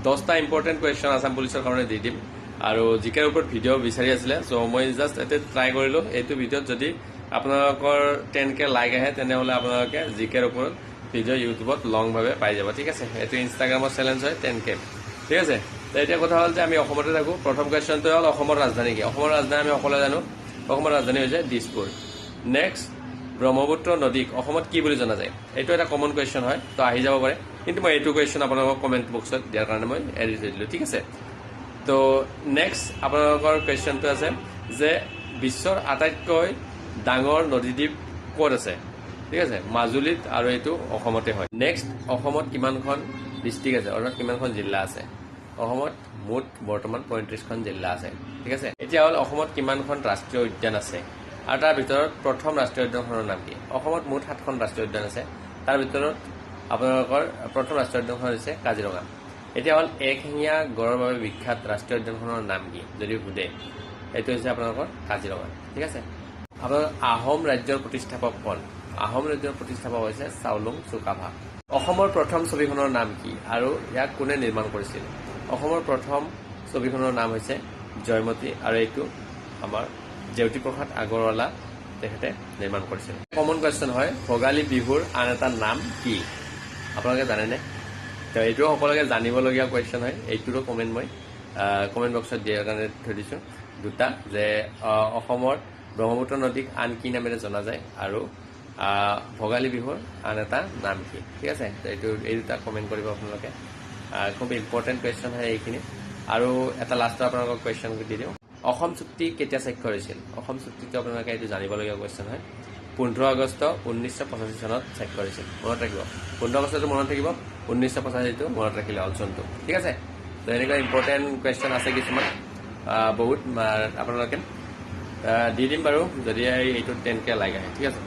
10টা important question Assam পুলিচৰ কাৰণে দি দিম আৰু জিকেৰ ওপৰত ভিডিঅ' বিচাৰি আছিলে চ' মই জাষ্ট এতে ট্ৰাই কৰিলোঁ এইটো ভিডিঅ'ত যদি আপোনালোকৰ 10K লাইক আহে তেনেহ'লে আপোনালোকে জিকেৰ ওপৰত ভিডিঅ' ইউটিউবত লংভাৱে পাই যাব ঠিক আছে এইটো ইনষ্টাগ্ৰামৰ চেলেঞ্জ হয় 10K ঠিক আছে তো এতিয়া কথা হ'ল যে আমি অসমতে থাকোঁ প্ৰথম কুৱেশ্যনটো হ'ল অসমৰ ৰাজধানী কি অসমৰ ৰাজধানী আমি সকলোৱে জানো অসমৰ ৰাজধানী হৈছে দিছপুৰ নেক্সট ব্ৰহ্মপুত্ৰ নদীক অসমত কি বুলি জনা যায় এইটো এটা কমন কুৱেশ্যন হয় তো আহি যাব পাৰে কিন্তু মই এইটো কুৱেশ্যন আপোনালোকক কমেণ্ট বক্সত দিয়াৰ কাৰণে মই এৰি দিলোঁ ঠিক আছে তো নেক্সট আপোনালোকৰ কুৱেশ্যনটো আছে যে বিশ্বৰ আটাইতকৈ ডাঙৰ নদীদ্বীপ ক'ত আছে ঠিক আছে মাজুলীত আৰু এইটো অসমতে হয় নেক্সট অসমত কিমানখন ডিষ্ট্ৰিক্ট আছে অৰ্থাৎ কিমানখন জিলা আছে অসমত মুঠ বৰ্তমান 35খন জিলা আছে ঠিক আছে এতিয়া হ'ল অসমত কিমানখন ৰাষ্ট্ৰীয় উদ্যান আছে আৰু তাৰ ভিতৰত প্ৰথম ৰাষ্ট্ৰীয় উদ্যানখনৰ নাম কি অসমত মুঠ 7খন ৰাষ্ট্ৰীয় উদ্যান আছে তাৰ ভিতৰত আপোনালোকৰ প্ৰথম ৰাষ্ট্ৰীয় উদ্যানখন হৈছে কাজিৰঙা এতিয়া হ'ল একশিঙীয়া গড়ৰ বাবে বিখ্যাত ৰাষ্ট্ৰীয় উদ্যানখনৰ নাম কি যদি সোধে এইটো হৈছে আপোনালোকৰ কাজিৰঙা ঠিক আছে আপোনাৰ আহোম ৰাজ্যৰ প্ৰতিষ্ঠাপক কোন আহোম ৰাজ্যৰ প্ৰতিষ্ঠাপক হৈছে চাওলুং চুকাফা অসমৰ প্ৰথম ছবিখনৰ নাম কি আৰু ইয়াক কোনে নিৰ্মাণ কৰিছিল অসমৰ প্ৰথম ছবিখনৰ নাম হৈছে জয়মতী আৰু এইটো আমাৰ জ্যোতিপ্ৰসাদ আগৰৱালা তেখেতে নিৰ্মাণ কৰিছিল কমন কুৱেশ্যন হয় ভোগালী বিহুৰ আন এটা নাম কি আপোনালোকে জানেনে তো এইটো সকলোকে জানিবলগীয়া কুৱেশ্যন হয় এইটোৰো কমেণ্ট মই কমেণ্ট বক্সত দিয়াৰ কাৰণে থৈ দিছোঁ দুটা যে অসমৰ ব্ৰহ্মপুত্ৰ নদীক আন কি নামেৰে জনা যায় আৰু ভোগালী বিহুৰ আন এটা নাম কি ঠিক আছে তো এই দুটা কমেণ্ট কৰিব আপোনালোকে খুব ইম্পৰ্টেণ্ট কুৱেশ্যন হয় এইখিনি আৰু এটা লাষ্টৰ আপোনালোকক কুৱেশ্যন দি দিওঁ অসম চুক্তি কেতিয়া স্বাক্ষৰ হৈছিল অসম চুক্তিটো আপোনালোকে এইটো জানিবলগীয়া কুৱেশ্যন হয় 15 আগষ্ট 1985 চনত স্বাক্ষৰ হৈছিল মনত ৰাখিব 15 আগষ্টটো মনত থাকিব 1985টো মনত ৰাখিলে হ'ল চনটো ঠিক আছে তো এনেকুৱা ইম্পৰ্টেণ্ট কুৱেশ্যন আছে কিছুমান বহুত আপোনালোকে দি দিম বাৰু যদি এইটো 10K লাইক আহে ঠিক আছে